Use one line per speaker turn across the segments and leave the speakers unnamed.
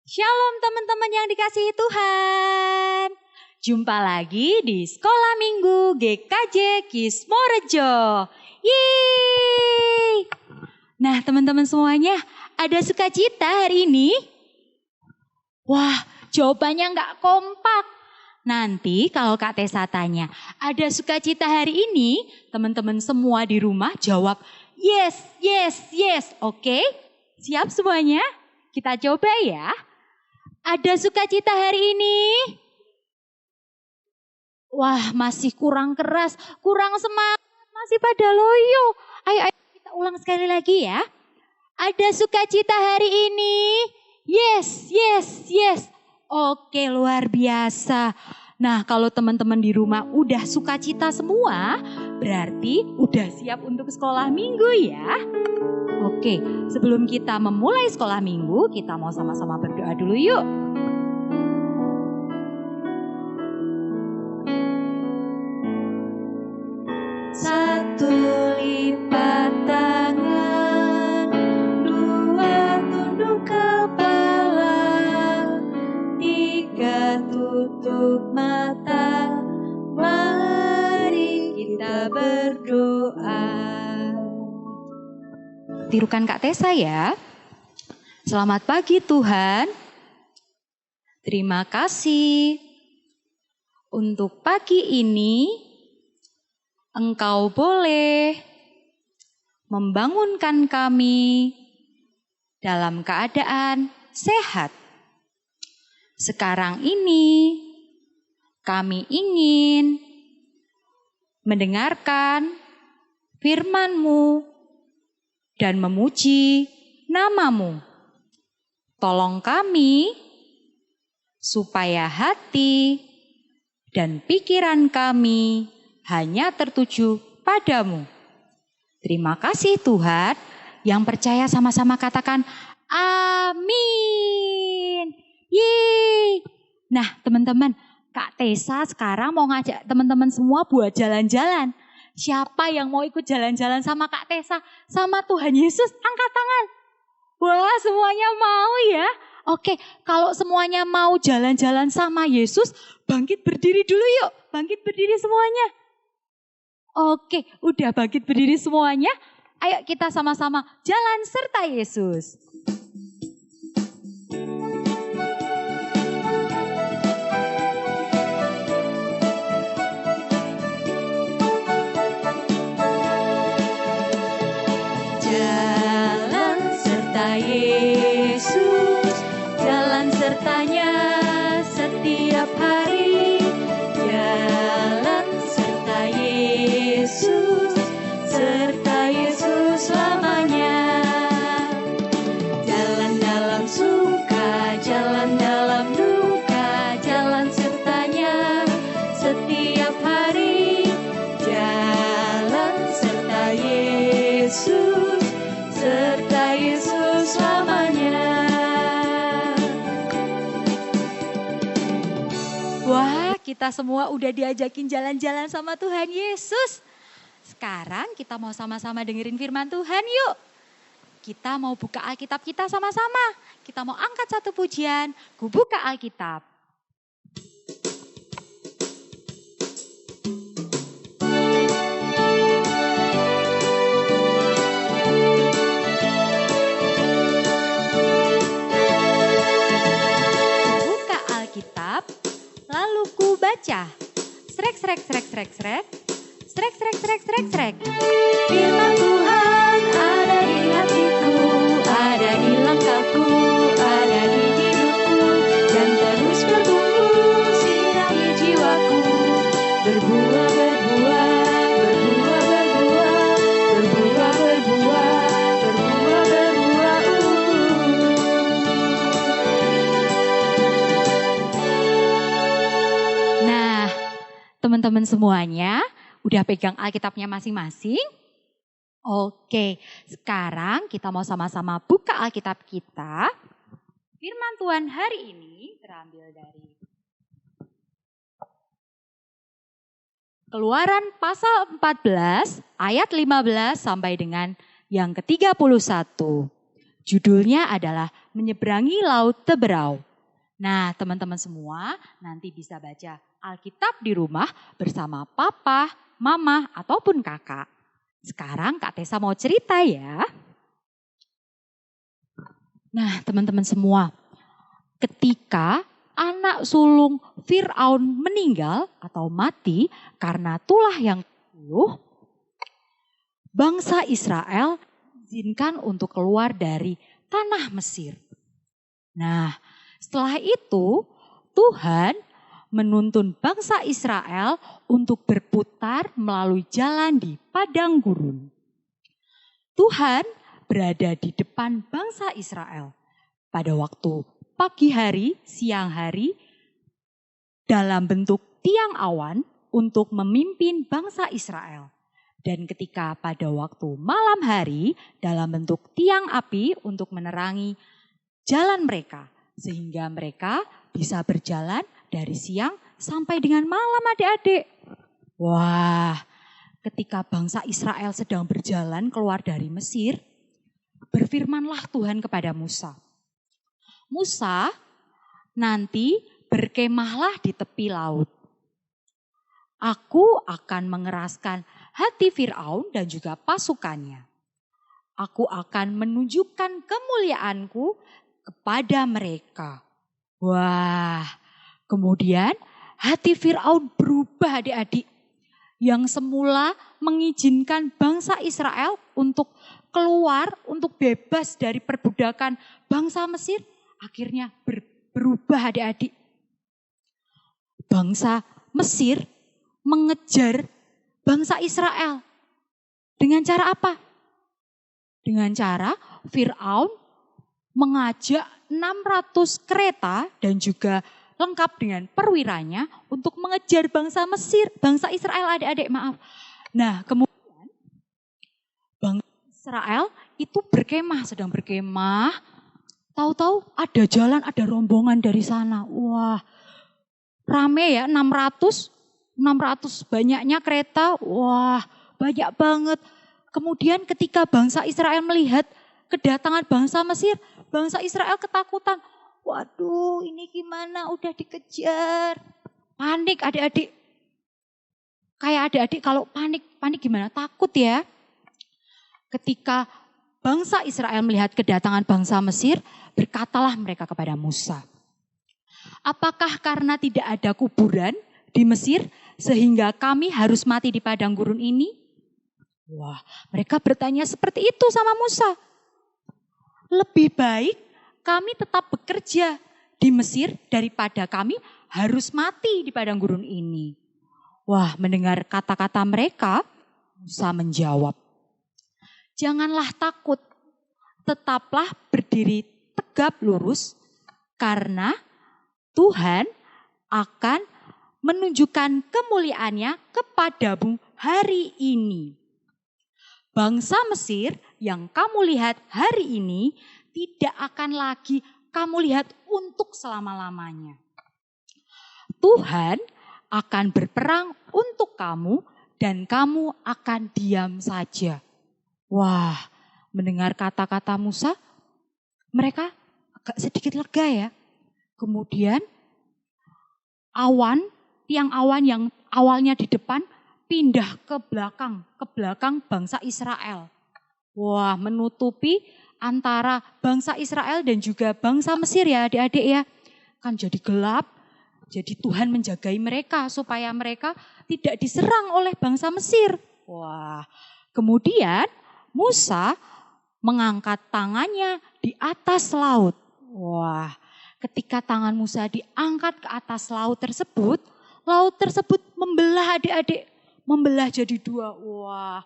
Shalom teman-teman yang dikasihi Tuhan. Jumpa lagi di Sekolah Minggu GKJ Kismorejo. Yeay! Nah teman-teman semuanya, ada sukacita hari ini? Wah, jawabannya nggak kompak. Nanti kalau Kak Tessa tanya, ada sukacita hari ini? Teman-teman semua di rumah jawab, yes, yes, yes. Oke? Siap semuanya? Kita coba ya. Ada sukacita hari ini? Wah, masih kurang keras, kurang semangat, masih pada loyo. Ayo kita ulang sekali lagi ya. Ada sukacita hari ini? Yes, yes, yes. Oke, luar biasa. Nah, kalau teman-teman di rumah udah sukacita semua, berarti udah siap untuk sekolah minggu ya. Oke, sebelum kita memulai sekolah minggu, kita mau sama-sama berdoa dulu yuk. Satu lipat tangan, dua tunduk kepala, tiga tutup mata, mari kita berdoa. Tirukan Kak Tessa ya. Selamat pagi Tuhan. Terima kasih untuk pagi ini Engkau boleh membangunkan kami dalam keadaan sehat. Sekarang ini kami ingin mendengarkan firman-Mu dan memuji nama-Mu. Tolong kami supaya hati dan pikiran kami hanya tertuju padamu. Terima kasih Tuhan. Yang percaya sama-sama katakan amin. Yeay. Nah teman-teman, Kak Tessa sekarang mau ngajak teman-teman semua buat jalan-jalan. Siapa yang mau ikut jalan-jalan sama Kak Tessa, sama Tuhan Yesus? Angkat tangan. Wah, semuanya mau ya? Oke, kalau semuanya mau jalan-jalan sama Yesus, bangkit berdiri dulu yuk. Bangkit berdiri semuanya. Oke, udah bangkit berdiri semuanya. Ayo kita sama-sama jalan serta Yesus. Yesus, jalan sertanya setiap hari. Jalan serta Yesus selamanya. Jalan dalam suka, jalan dalam duka, jalan sertanya setiap hari. Jalan serta Yesus selamanya. Wah, kita semua udah diajakin jalan-jalan sama Tuhan Yesus. Sekarang kita mau sama-sama dengerin firman Tuhan yuk. Kita mau buka Alkitab kita sama-sama. Kita mau angkat satu pujian, ku buka Alkitab. Lalu ku baca, srek. Firman Tuhan ada di hatiku, ada di langkahku, ada di hidupku, dan terus bertumbuh, sirami jiwaku, berbuah. Teman-teman semuanya udah pegang Alkitabnya masing-masing? Oke, sekarang kita mau sama-sama buka Alkitab kita. Firman Tuhan hari ini terambil dari Keluaran pasal 14 ayat 15 sampai dengan yang ke-31. Judulnya adalah menyeberangi Laut Teberau. Nah, teman-teman semua nanti bisa baca Alkitab di rumah bersama papa, mama, ataupun kakak. Sekarang Kak Tessa mau cerita ya. Nah, teman-teman semua, ketika anak sulung Fir'aun meninggal atau mati karena tulah yang ke-10, bangsa Israel diizinkan untuk keluar dari tanah Mesir. Nah, setelah itu Tuhan menuntun bangsa Israel untuk berputar melalui jalan di padang gurun. Tuhan berada di depan bangsa Israel pada waktu pagi hari, siang hari, dalam bentuk tiang awan untuk memimpin bangsa Israel. Dan ketika pada waktu malam hari dalam bentuk tiang api untuk menerangi jalan mereka. Sehingga mereka bisa berjalan dari siang sampai dengan malam adik-adik. Wah, ketika bangsa Israel sedang berjalan keluar dari Mesir, berfirmanlah Tuhan kepada Musa. Musa, nanti berkemahlah di tepi laut. Aku akan mengeraskan hati Fir'aun dan juga pasukannya. Aku akan menunjukkan kemuliaanku kepada mereka. Wah, kemudian hati Fir'aun berubah adik-adik. Yang semula mengizinkan bangsa Israel untuk keluar, untuk bebas dari perbudakan bangsa Mesir, akhirnya berubah adik-adik. Bangsa Mesir mengejar bangsa Israel. Dengan cara apa? Dengan cara Fir'aun mengajak 600 kereta dan juga lengkap dengan perwiranya untuk mengejar bangsa Mesir, bangsa Israel adik-adik maaf. Nah kemudian bangsa Israel itu sedang berkemah. Tahu-tahu ada jalan, ada rombongan dari sana. Wah rame ya 600 banyaknya kereta. Wah banyak banget. Kemudian ketika bangsa Israel melihat kedatangan bangsa Mesir, bangsa Israel ketakutan. Waduh ini gimana udah dikejar. Panik adik-adik. Kayak adik-adik kalau panik gimana? Takut ya. Ketika bangsa Israel melihat kedatangan bangsa Mesir, berkatalah mereka kepada Musa. Apakah karena tidak ada kuburan di Mesir sehingga kami harus mati di padang gurun ini? Wah mereka bertanya seperti itu sama Musa. Lebih baik kami tetap bekerja di Mesir daripada kami harus mati di padang gurun ini. Wah, mendengar kata-kata mereka, Musa menjawab, janganlah takut, tetaplah berdiri tegap lurus, karena Tuhan akan menunjukkan kemuliaannya kepadamu hari ini. Bangsa Mesir yang kamu lihat hari ini tidak akan lagi kamu lihat untuk selama-lamanya. Tuhan akan berperang untuk kamu dan kamu akan diam saja. Wah, mendengar kata-kata Musa, mereka agak sedikit lega ya. Kemudian tiang awan yang awalnya di depan pindah ke belakang bangsa Israel. Wah, menutupi antara bangsa Israel dan juga bangsa Mesir ya adik-adik ya. Kan jadi gelap, jadi Tuhan menjagai mereka supaya mereka tidak diserang oleh bangsa Mesir. Wah, kemudian Musa mengangkat tangannya di atas laut. Wah, ketika tangan Musa diangkat ke atas laut tersebut membelah adik-adik. Membelah jadi dua. Wah,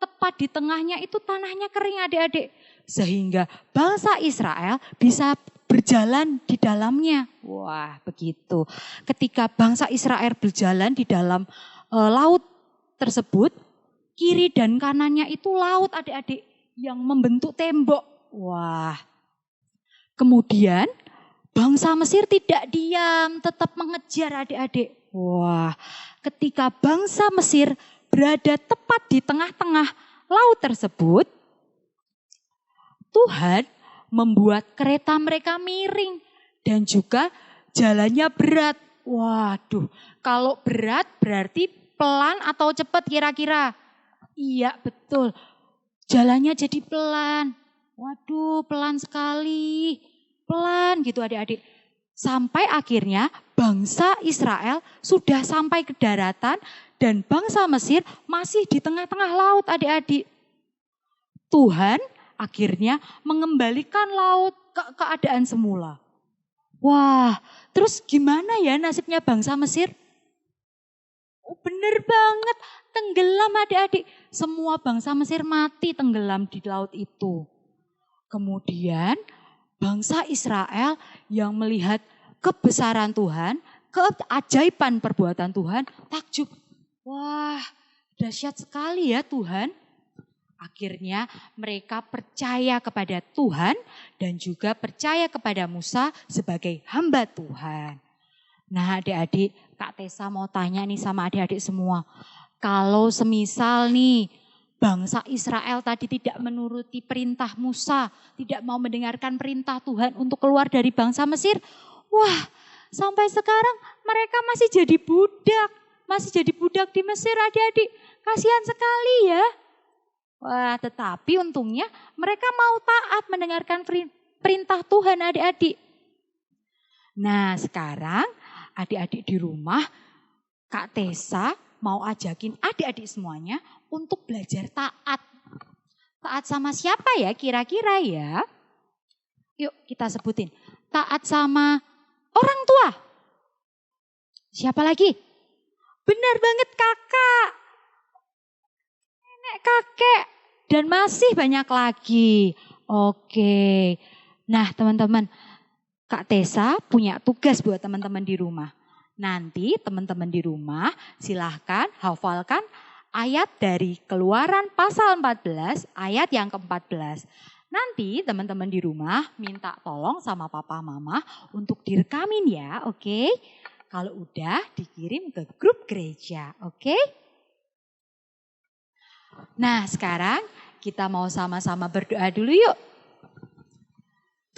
tepat di tengahnya itu tanahnya kering adik-adik. Sehingga bangsa Israel bisa berjalan di dalamnya. Wah, begitu. Ketika bangsa Israel berjalan di dalam laut tersebut, kiri dan kanannya itu laut adik-adik yang membentuk tembok. Wah, kemudian bangsa Mesir tidak diam, tetap mengejar adik-adik. Wah, ketika bangsa Mesir berada tepat di tengah-tengah laut tersebut, Tuhan membuat kereta mereka miring dan juga jalannya berat. Waduh, kalau berat berarti pelan atau cepat kira-kira? Iya betul, jalannya jadi pelan. Waduh, pelan sekali. Pelan gitu adik-adik. Sampai akhirnya bangsa Israel sudah sampai ke daratan dan bangsa Mesir masih di tengah-tengah laut adik-adik. Tuhan akhirnya mengembalikan laut ke keadaan semula. Wah, terus gimana ya nasibnya bangsa Mesir? Oh, bener banget, tenggelam adik-adik. Semua bangsa Mesir mati tenggelam di laut itu. Kemudian bangsa Israel yang melihat kebesaran Tuhan, keajaiban perbuatan Tuhan, takjub. Wah, dahsyat sekali ya Tuhan. Akhirnya mereka percaya kepada Tuhan dan juga percaya kepada Musa sebagai hamba Tuhan. Nah adik-adik, Kak Tessa mau tanya nih sama adik-adik semua. Kalau semisal nih bangsa Israel tadi tidak menuruti perintah Musa, tidak mau mendengarkan perintah Tuhan untuk keluar dari bangsa Mesir. Wah, sampai sekarang mereka masih jadi budak di Mesir adik-adik. Kasihan sekali ya. Wah, tetapi untungnya mereka mau taat mendengarkan perintah Tuhan adik-adik. Nah sekarang adik-adik di rumah, Kak Tessa mau ajakin adik-adik semuanya untuk belajar taat. Taat sama siapa ya kira-kira ya? Yuk kita sebutin. Taat sama orang tua. Siapa lagi? Benar banget kakak. Nenek, kakek. Dan masih banyak lagi. Oke. Nah teman-teman, Kak Tessa punya tugas buat teman-teman di rumah. Nanti teman-teman di rumah silahkan hafalkan ayat dari Keluaran pasal 14 ayat yang ke-14. Nanti teman-teman di rumah minta tolong sama papa mama untuk direkamin ya, oke? Kalau udah dikirim ke grup gereja, oke? Nah sekarang kita mau sama-sama berdoa dulu yuk.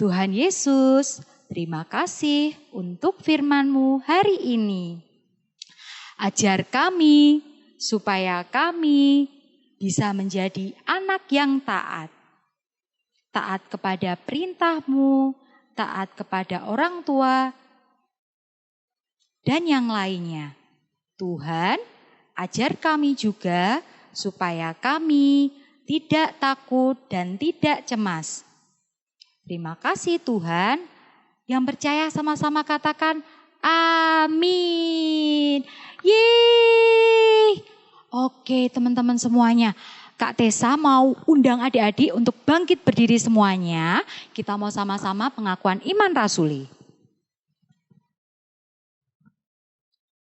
Tuhan Yesus, terima kasih untuk firman-Mu hari ini. Ajar kami supaya kami bisa menjadi anak yang taat. Taat kepada perintah-Mu, taat kepada orang tua, dan yang lainnya. Tuhan, ajar kami juga supaya kami tidak takut dan tidak cemas. Terima kasih Tuhan. Yang percaya sama-sama katakan amin. Yeay. Oke teman-teman semuanya. Kak Tessa mau undang adik-adik untuk bangkit berdiri semuanya. Kita mau sama-sama pengakuan iman rasuli.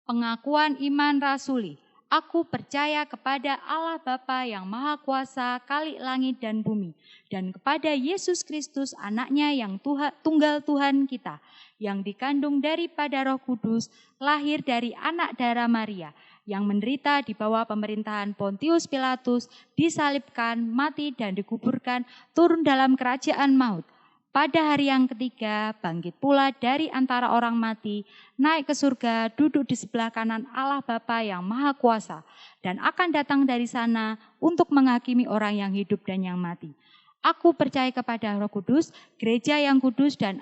Pengakuan iman rasuli. Aku percaya kepada Allah Bapa yang Maha Kuasa, Khalik langit dan bumi, dan kepada Yesus Kristus anaknya yang tunggal Tuhan kita, yang dikandung daripada Roh Kudus, lahir dari anak darah Maria, yang menderita di bawah pemerintahan Pontius Pilatus, disalibkan, mati dan dikuburkan, turun dalam kerajaan maut. Pada hari yang ketiga, bangkit pula dari antara orang mati, naik ke surga, duduk di sebelah kanan Allah Bapa yang Maha Kuasa, dan akan datang dari sana untuk menghakimi orang yang hidup dan yang mati. Aku percaya kepada Roh Kudus, gereja yang kudus dan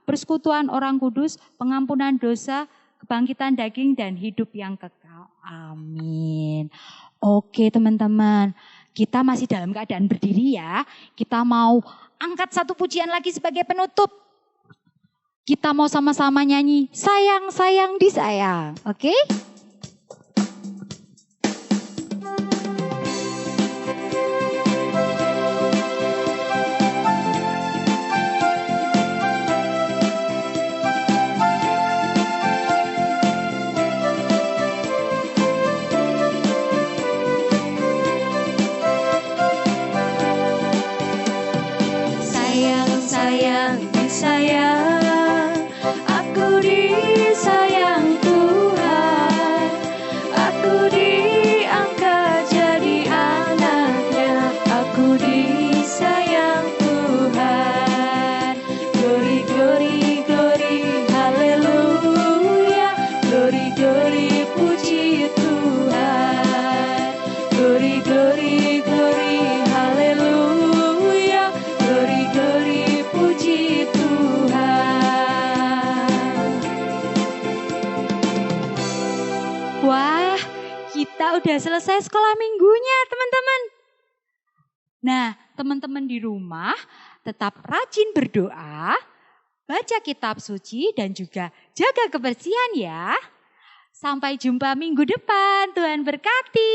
persekutuan orang kudus, pengampunan dosa, kebangkitan daging dan hidup yang kekal. Amin. Oke teman-teman, kita masih dalam keadaan berdiri ya. Kita mau angkat satu pujian lagi sebagai penutup. Kita mau sama-sama nyanyi sayang sayang disayang, oke?
Sayang sayang disayang, aku disayang Tuhan, aku diangkat jadi anaknya, aku disayang Tuhan.
udah selesai sekolah minggunya teman-teman. Nah, teman-teman di rumah tetap rajin berdoa, baca kitab suci dan juga jaga kebersihan ya. Sampai jumpa minggu depan, Tuhan berkati.